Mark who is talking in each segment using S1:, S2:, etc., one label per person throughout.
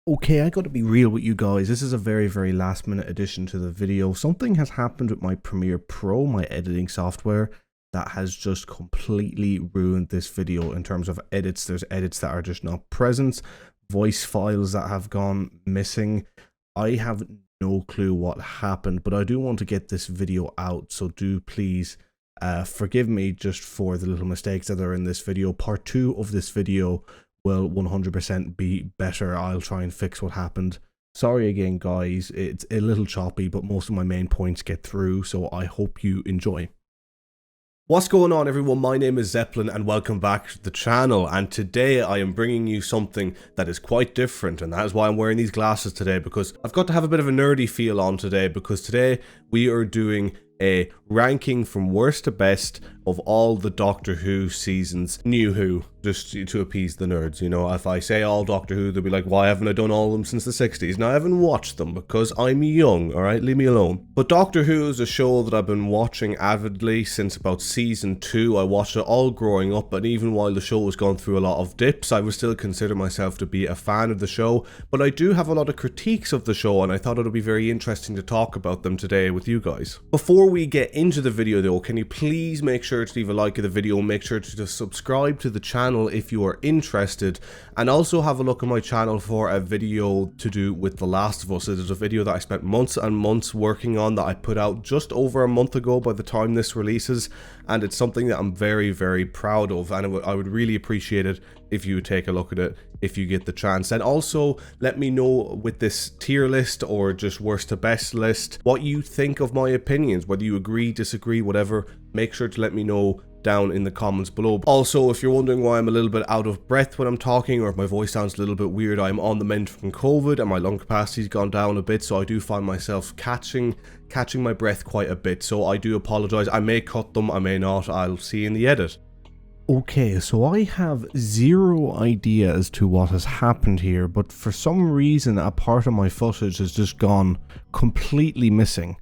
S1: Okay, I gotta be real with you guys. This is a very last minute addition to the video. Something has happened with my Premiere Pro, my editing software, that has just completely ruined this video in terms of edits. There's edits that are just not present, voice files that have gone missing. I have no clue what happened, but I do want to get this video out, so do please forgive me just for the little mistakes that are in this video. Part 2 of this video will 100% be better. I'll try and fix what happened. Sorry again, guys. It's a little choppy, but most of my main points get through, so I hope you enjoy. What's going on, everyone? My name is Zeppelin and welcome back to the channel, and today I am bringing you something that is quite different, and that is why I'm wearing these glasses today, because I've got to have a bit of a nerdy feel on today, because today we are doing a ranking from worst to best of all the Doctor Who seasons. New Who, just to appease the nerds, you know. If I say all Doctor Who, they'll be like, why haven't I done all of them since the 60s? Now, I haven't watched them because I'm young, alright? Leave me alone. But Doctor Who is a show that I've been watching avidly since about season 2. I watched it all growing up, and even while the show was going through a lot of dips, I would still consider myself to be a fan of the show. But I do have a lot of critiques of the show, and I thought it would be very interesting to talk about them today with you guys. Before we get into the video though, can you please make sure to leave a like of the video, make sure to subscribe to the channel if you are interested, and also have a look at my channel for a video to do with The Last of Us. It is a video that I spent months and months working on, that I put out just over a month ago by the time this releases, and it's something that I'm very proud of, and I would really appreciate it if you would take a look at it if you get the chance. And also let me know with this tier list or just worst to best list what you think of my opinions, whether you agree, disagree, whatever. Make sure to let me know down in the comments below. Also, if you're wondering why I'm a little bit out of breath when I'm talking, or if my voice sounds a little bit weird, I'm on the mend from COVID and my lung capacity's gone down a bit, so I do find myself catching my breath quite a bit, so I do apologize. I may cut them, I may not. I'll see you in the edit. Okay, so I have zero idea as to what has happened here, but for some reason a part of my footage has just gone completely missing.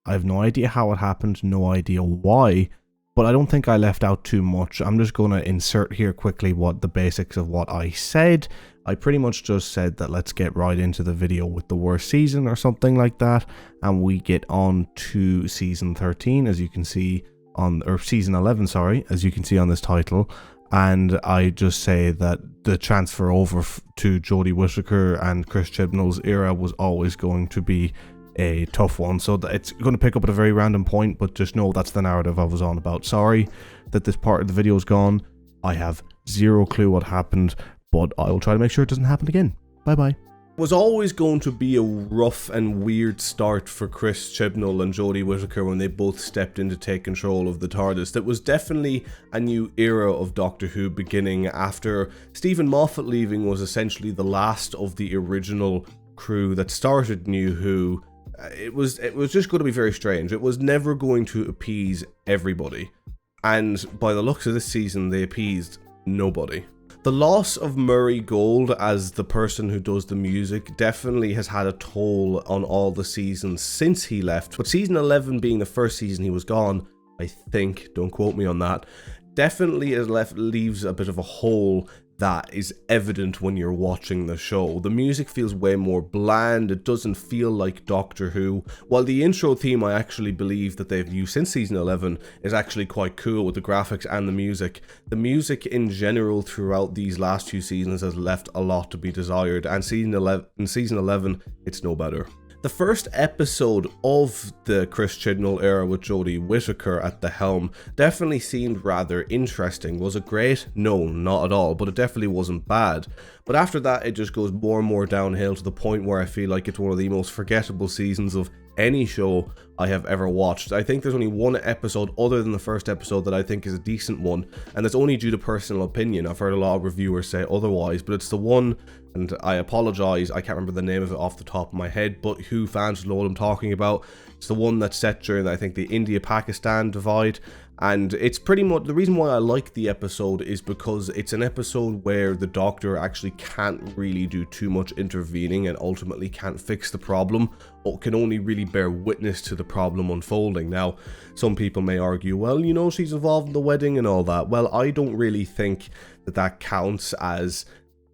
S1: I have no idea how it happened, no idea why, but I don't think I left out too much. I'm just going to insert here quickly what the basics of what I said. I pretty much just said that let's get right into the video with the worst season or something like that, and we get on to season 13, as you can see on, or season 11, sorry, as you can see on this title. And I just say that the transfer over to Jodie Whittaker and Chris Chibnall's era was always going to be a tough one, so that it's going to pick up at a very random point, but just know that's the narrative I was on about. Sorry that this part of the video is gone. I have zero clue what happened, but I will try to make sure it doesn't happen again. Bye bye. Was always going to be a rough and weird start for Chris Chibnall and Jodie Whittaker when they both stepped in to take control of the TARDIS. That was definitely a new era of Doctor Who beginning after Stephen Moffat leaving was essentially the last of the original crew that started New Who. It was just going to be very strange. It was never going to appease everybody, and by the looks of this season they appeased nobody. The loss of Murray Gold as the person who does the music definitely has had a toll on all the seasons since he left, but season 11 being the first season he was gone, I think, don't quote me on that, definitely leaves a bit of a hole that is evident when you're watching the show. The music feels way more bland, it doesn't feel like Doctor Who, while the intro theme I actually believe that they've used since season 11 is actually quite cool with the graphics and the music. The music in general throughout these last few seasons has left a lot to be desired, and in season 11 it's no better. The first episode of the Chris Chibnall era with Jodie Whittaker at the helm definitely seemed rather interesting. Was it great? No, not at all, but it definitely wasn't bad. But after that, it just goes more and more downhill to the point where I feel like it's one of the most forgettable seasons of any show I have ever watched. I think there's only one episode other than the first episode that I think is a decent one, and that's only due to personal opinion. I've heard a lot of reviewers say otherwise, but it's the one, and I apologize, I can't remember the name of it off the top of my head, but Who fans know what I'm talking about. It's the one that's set during, I think, the India-Pakistan divide, and it's pretty much, the reason why I like the episode is because it's an episode where the Doctor actually can't really do too much intervening and ultimately can't fix the problem, or can only really bear witness to the problem unfolding. Now, some people may argue, well, you know, she's involved in the wedding and all that. Well, I don't really think that that counts as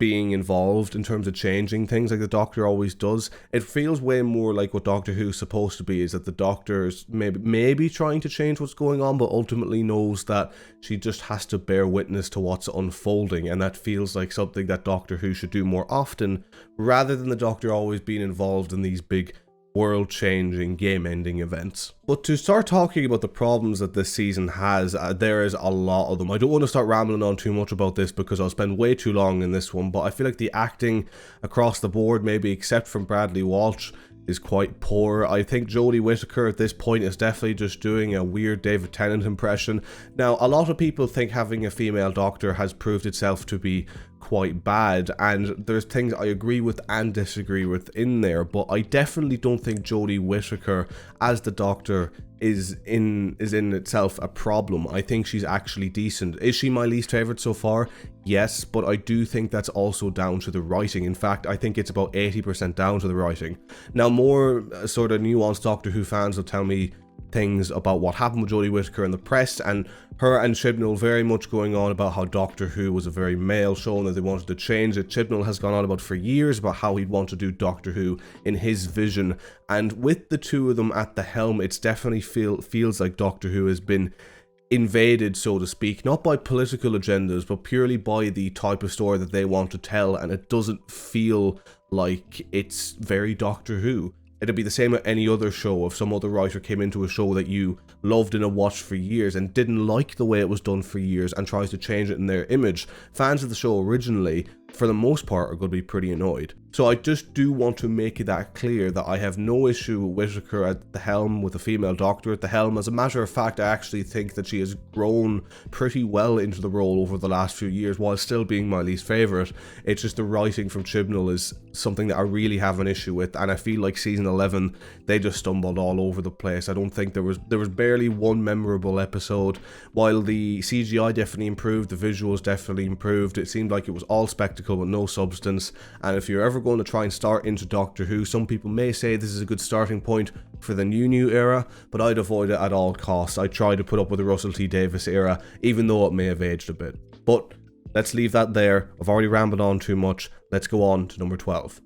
S1: being involved in terms of changing things like the Doctor always does. It feels way more like what Doctor Who's supposed to be, is that the Doctor's maybe trying to change what's going on, but ultimately knows that she just has to bear witness to what's unfolding, and that feels like something that Doctor Who should do more often, rather than the Doctor always being involved in these big world-changing, game-ending events. But to start talking about the problems that this season has, there is a lot of them. I don't want to start rambling on too much about this because I'll spend way too long in this one, but I feel like the acting across the board, maybe except from Bradley Walsh, is quite poor. I think Jodie Whittaker at this point is definitely just doing a weird David Tennant impression. Now, a lot of people think having a female Doctor has proved itself to be quite bad, and there's things I agree with and disagree with in there, but I definitely don't think Jodie Whittaker as the Doctor is in itself a problem. I think she's actually decent. Is she my least favourite so far? Yes, but I do think that's also down to the writing. In fact, I think it's about 80% down to the writing. Now, more sort of nuanced Doctor Who fans will tell me things about what happened with Jodie Whittaker in the press, and her and Chibnall very much going on about how Doctor Who was a very male show and that they wanted to change it. Chibnall has gone on about for years about how he'd want to do Doctor Who in his vision, and with the two of them at the helm, it's definitely feels like Doctor Who has been invaded, so to speak, not by political agendas, but purely by the type of story that they want to tell, and it doesn't feel like it's very Doctor Who. It'd be the same with any other show. If some other writer came into a show that you loved and watched for years and didn't like the way it was done for years and tries to change it in their image, fans of the show originally, for the most part, are going to be pretty annoyed. So I just do want to make it that clear that I have no issue with Whittaker at the helm, with a female Doctor at the helm. As a matter of fact, I actually think that she has grown pretty well into the role over the last few years, while still being my least favourite. It's just the writing from Chibnall is something that I really have an issue with, and I feel like season 11, they just stumbled all over the place. I don't think there was barely one memorable episode. While the CGI definitely improved, the visuals definitely improved, it seemed like it was all spectacle with no substance. And if you're ever going to try and start into Doctor Who, some people may say this is a good starting point for the new era, but I'd avoid it at all costs. I try to put up with the Russell T Davies era, even though it may have aged a bit. But let's leave that there. I've already rambled on too much. Let's go on to number 12.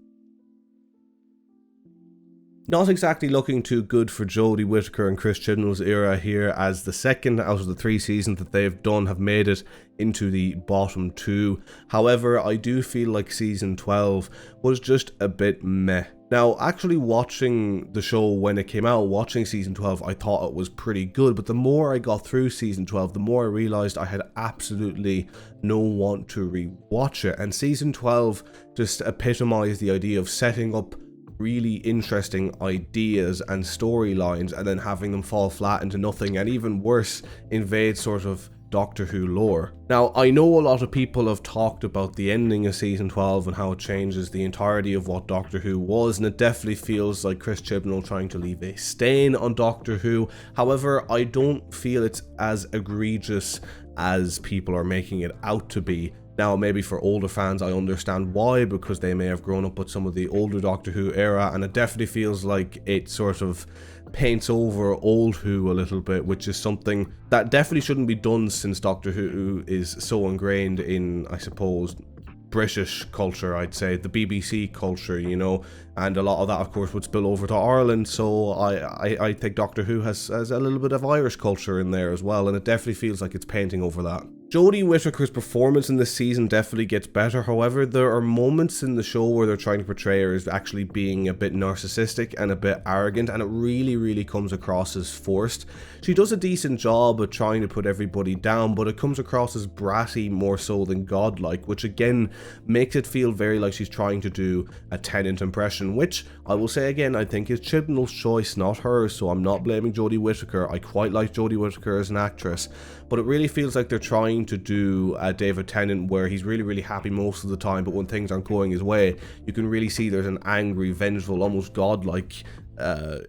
S1: Not exactly looking too good for Jodie Whittaker and Chris Chibnall's era here, as the second out of the 3 seasons that they've done have made it into the bottom 2. However, I do feel like season 12 was just a bit meh. Now, actually watching the show when it came out, watching season 12, I thought it was pretty good, but the more I got through season 12, the more I realised I had absolutely no want to rewatch it, and season 12 just epitomised the idea of setting up really interesting ideas and storylines and then having them fall flat into nothing, and even worse, invade sort of Doctor Who lore. Now, I know a lot of people have talked about the ending of season 12 and how it changes the entirety of what Doctor Who was, and it definitely feels like Chris Chibnall trying to leave a stain on Doctor Who. However, I don't feel it's as egregious as people are making it out to be. Now, maybe for older fans, I understand why, because they may have grown up with some of the older Doctor Who era, and it definitely feels like it sort of paints over old Who a little bit, which is something that definitely shouldn't be done, since Doctor Who is so ingrained in, I suppose, British culture, I'd say, the BBC culture, you know, and a lot of that, of course, would spill over to Ireland, so I think Doctor Who has a little bit of Irish culture in there as well, and it definitely feels like it's painting over that. Jodie Whittaker's performance in this season definitely gets better. However, there are moments in the show where they're trying to portray her as actually being a bit narcissistic and a bit arrogant, and it really comes across as forced. She does a decent job of trying to put everybody down, but it comes across as bratty more so than godlike, which again makes it feel very like she's trying to do a Tennant impression, which I will say again, I think is Chibnall's choice, not hers, so I'm not blaming Jodie Whittaker. I quite like Jodie Whittaker as an actress, but it really feels like they're trying to do a David Tennant where he's really happy most of the time, but when things aren't going his way, you can really see there's an angry, vengeful, almost godlike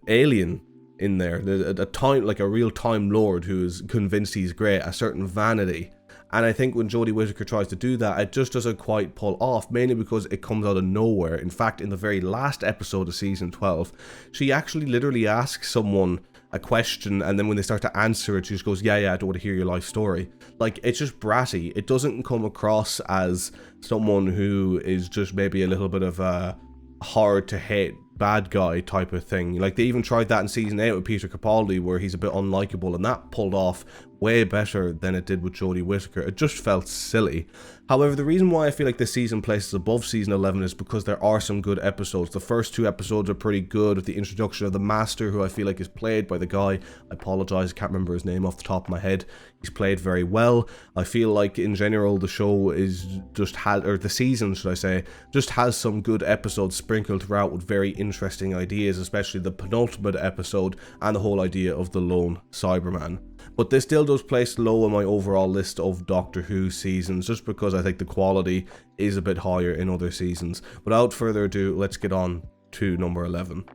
S1: alien in there. There's a real Time Lord who is convinced he's great, a certain vanity. And I think when Jodie Whittaker tries to do that, it just doesn't quite pull off, mainly because it comes out of nowhere. In fact, in the very last episode of season 12, she actually literally asks someone a question, and then when they start to answer it, she just goes, yeah, I don't want to hear your life story. Like, it's just bratty. It doesn't come across as someone who is just maybe a little bit of a hard to hate bad guy type of thing. Like, they even tried that in season 8 with Peter Capaldi, where he's a bit unlikable, and that pulled off way better than it did with Jodie Whittaker. It just felt silly. However, the reason why I feel like this season places above season 11 is because there are some good episodes. The first 2 episodes are pretty good, with the introduction of the Master, who I feel like is played by the guy, I apologise, I can't remember his name off the top of my head. He's played very well. I feel like in general the show is the season, should I say, just has some good episodes sprinkled throughout with very interesting ideas, especially the penultimate episode and the whole idea of the lone Cyberman. But this still does place low on my overall list of Doctor Who seasons, just because I think the quality is a bit higher in other seasons. Without further ado, let's get on to number 11.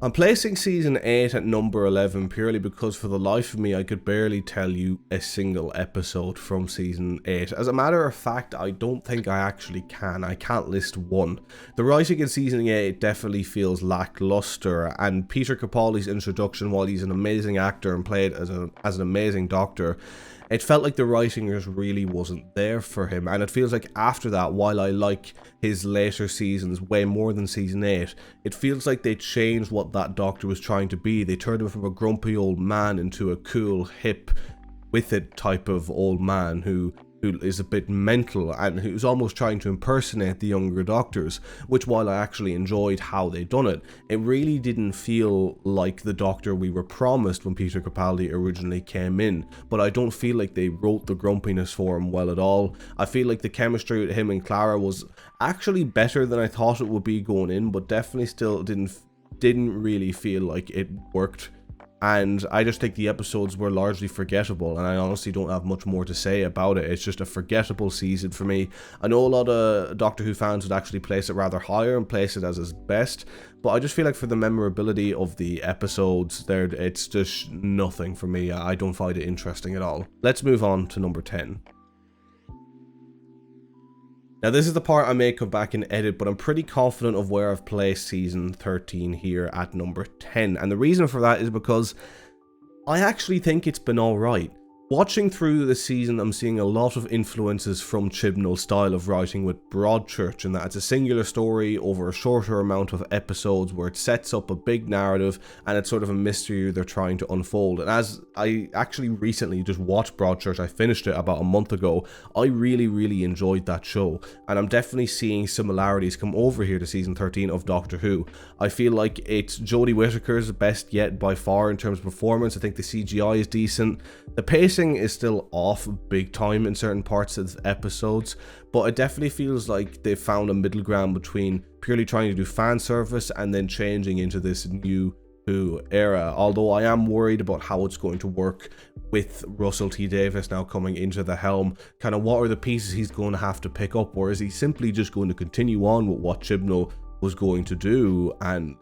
S1: I'm placing season 8 at number 11 purely because for the life of me I could barely tell you a single episode from season 8. As a matter of fact, I don't think I actually can. I can't list one. The writing in season 8 definitely feels lackluster, and Peter Capaldi's introduction, while he's an amazing actor and played as an amazing Doctor, it felt like the writing just really wasn't there for him, and it feels like after that, while I like his later seasons way more than season 8, it feels like they changed what that Doctor was trying to be. They turned him from a grumpy old man into a cool, hip, with it type of old man who is a bit mental and who's almost trying to impersonate the younger Doctors, which, while I actually enjoyed how they done it, it really didn't feel like the Doctor we were promised when Peter Capaldi originally came in. But I don't feel like they wrote the grumpiness for him well at all. I feel like the chemistry with him and Clara was actually better than I thought it would be going in, but definitely still didn't really feel like it worked. And I just think the episodes were largely forgettable, and I honestly don't have much more to say about it. It's just a forgettable season for me. I know a lot of Doctor Who fans would actually place it rather higher and place it as his best, but I just feel like for the memorability of the episodes, it's just nothing for me. I don't find it interesting at all. Let's move on to number 10. Now, this is the part I may come back and edit, but I'm pretty confident of where I've placed season 13 here at number 10. And the reason for that is because I actually think it's been alright. Watching through the season, I'm seeing a lot of influences from Chibnall's style of writing with Broadchurch, and that it's a singular story over a shorter amount of episodes where it sets up a big narrative and it's sort of a mystery they're trying to unfold. And as I actually recently just watched Broadchurch, I finished it about a month ago, I really enjoyed that show, and I'm definitely seeing similarities come over here to season 13 of Doctor Who. I feel like it's Jodie Whittaker's best yet by far in terms of performance. I think the CGI is decent. The pacing is still off big time in certain parts of the episodes, but it definitely feels like they've found a middle ground between purely trying to do fan service and then changing into this new Who era, although I am worried about how it's going to work with Russell T Davies now coming into the helm. Kind of what are the pieces he's going to have to pick up, or is he simply just going to continue on with what Chibnall was going to do? And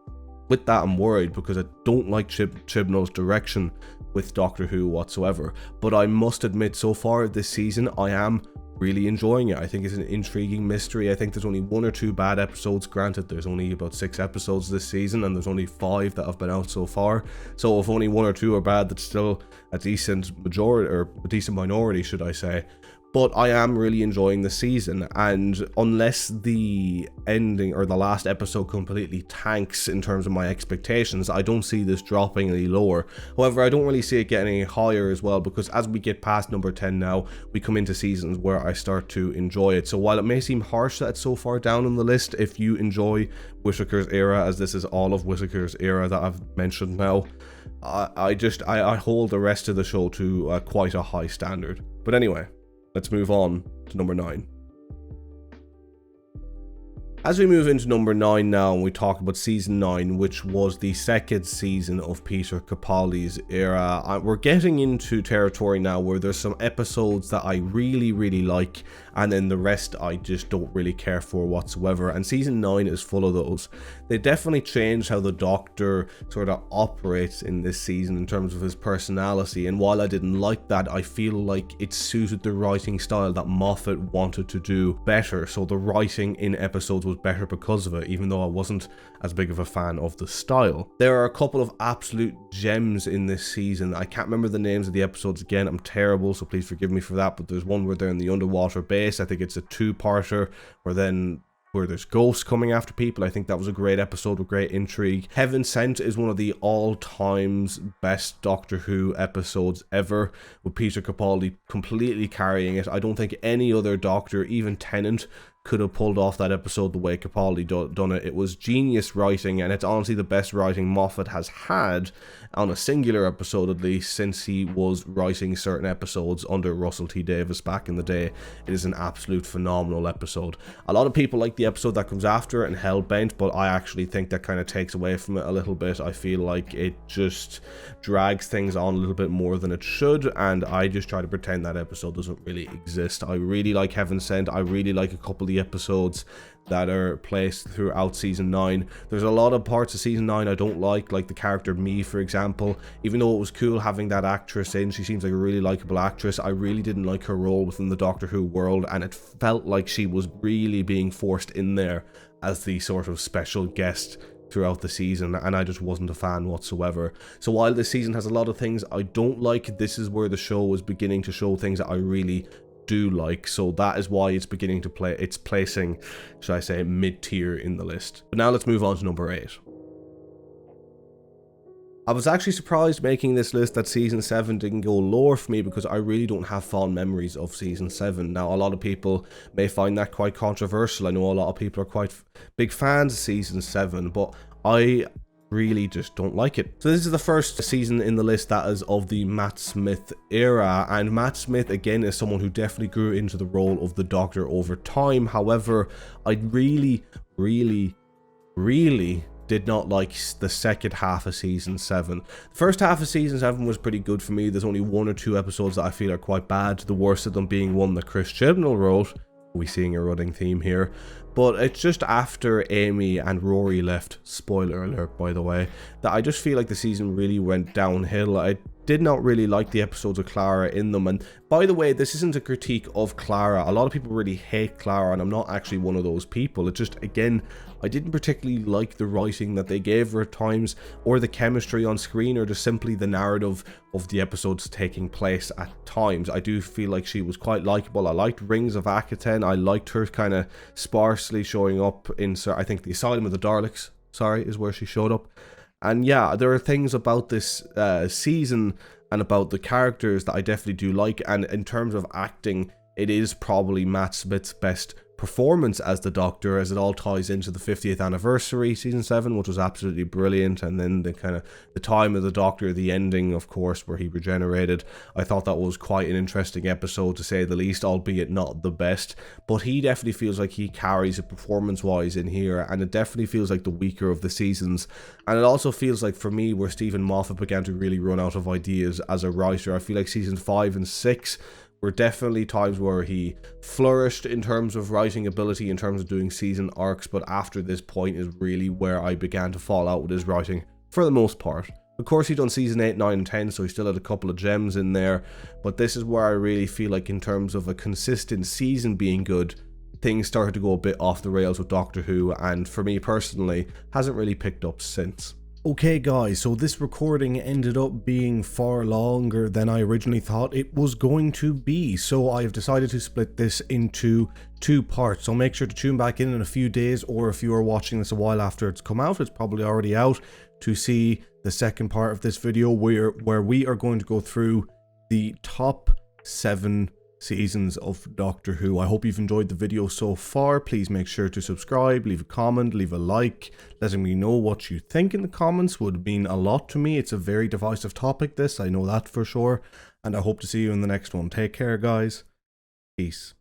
S1: with that, I'm worried because I don't like Chibnall's direction with Doctor Who whatsoever. But I must admit, so far this season, I am really enjoying it. I think it's an intriguing mystery. I think there's only 1 or 2 bad episodes. Granted, there's only about 6 episodes this season, and there's only 5 that have been out so far. So if only 1 or 2 are bad, that's still a decent majority, or a decent minority, should I say. But I am really enjoying the season, and unless the ending or the last episode completely tanks in terms of my expectations, I don't see this dropping any lower. However, I don't really see it getting any higher as well, because as we get past number 10 now, we come into seasons where I start to enjoy it. So while it may seem harsh that it's so far down on the list, if you enjoy Whittaker's era, as this is all of Whittaker's era that I've mentioned now, I hold the rest of the show to quite a high standard. But anyway, let's move on to number 9. As we move into number 9 now, and we talk about season 9, which was the second season of Peter Capaldi's era, we're getting into territory now where there's some episodes that I really like, and then the rest I just don't really care for whatsoever, and season 9 is full of those. They definitely changed how the Doctor sort of operates in this season in terms of his personality, and while I didn't like that, I feel like it suited the writing style that Moffat wanted to do better. So the writing in episodes was was better because of it, even though I wasn't as big of a fan of the style. There are a couple of absolute gems in this season. I can't remember the names of the episodes again, I'm terrible, so please forgive me for that, but there's one where they're in the underwater base. I think it's a two-parter where there's ghosts coming after people. I think that was a great episode with great intrigue. Heaven Sent is one of the all-times best Doctor Who episodes ever, with Peter Capaldi completely carrying it. I don't think any other Doctor, even Tennant, could have pulled off that episode the way Capaldi done it. It was genius writing, and it's honestly the best writing Moffat has had on a singular episode, at least, since he was writing certain episodes under Russell T Davies back in the day. It is an absolute phenomenal episode. A lot of people like the episode that comes after it and Hellbent, but I actually think that kind of takes away from it a little bit. I feel like it just drags things on a little bit more than it should, and I just try to pretend that episode doesn't really exist. I really like Heaven Sent. I really like a couple of the episodes that are placed throughout season 9. There's a lot of parts of season 9 I don't like the character Me, for example. Even though it was cool having that actress in, she seems like a really likable actress, I really didn't like her role within the Doctor Who world, and it felt like she was really being forced in there as the sort of special guest throughout the season, and I just wasn't a fan whatsoever. So while this season has a lot of things I don't like, this is where the show is beginning to show things that I really do like, so that is why it's beginning to play, it's placing, should I say, mid-tier in the list. But now let's move on to number 8. I was actually surprised making this list that season 7 didn't go lower for me, because I really don't have fond memories of season 7. Now, a lot of people may find that quite controversial. I know a lot of people are quite big fans of season 7, but I really just don't like it. So this is the first season in the list that is of the Matt Smith era, and Matt Smith again is someone who definitely grew into the role of the Doctor over time. However, I really did not like the second half of season 7. The first half of season 7 was pretty good for me. There's only 1 or 2 episodes that I feel are quite bad, the worst of them being one that Chris Chibnall wrote. We seeing a running theme here, but it's just after Amy and Rory left, spoiler alert by the way, that I just feel like the season really went downhill. I did not really like the episodes of Clara in them, and by the way, this isn't a critique of Clara. A lot of people really hate Clara, and I'm not actually one of those people. It just, again, I didn't particularly like the writing that they gave her at times, or the chemistry on screen, or just simply the narrative of the episodes taking place at times. I do feel like she was quite likable. I liked Rings of Akaten. I liked her kind of sparsely showing up in, I think, the Asylum of the Daleks, is where she showed up. And yeah, there are things about this season and about the characters that I definitely do like, and in terms of acting, it is probably Matt Smith's best performance as the Doctor, as it all ties into the 50th anniversary season 7, which was absolutely brilliant, and then the kind of the time of the Doctor, the ending, of course, where he regenerated. I thought that was quite an interesting episode, to say the least, albeit not the best, but he definitely feels like he carries it performance wise in here, and it definitely feels like the weaker of the seasons. And it also feels like, for me, where Stephen Moffat began to really run out of ideas as a writer. I feel like seasons 5 and 6 were definitely times where he flourished in terms of writing ability, in terms of doing season arcs, but after this point is really where I began to fall out with his writing, for the most part. Of course, he'd done season 8, 9, and 10, so he still had a couple of gems in there, but this is where I really feel like, in terms of a consistent season being good, things started to go a bit off the rails with Doctor Who, and for me personally, hasn't really picked up since. Okay guys, so this recording ended up being far longer than I originally thought it was going to be, so I've decided to split this into 2 parts. So make sure to tune back in a few days, or if you are watching this a while after it's come out, it's probably already out, to see the second part of this video where we are going to go through the top 7 seasons of Doctor Who. I hope you've enjoyed the video so far. Please make sure to subscribe, leave a comment, leave a like. Letting me know what you think in the comments would mean a lot to me. It's a very divisive topic, this, I know that for sure, and I hope to see you in the next one. Take care guys. Peace.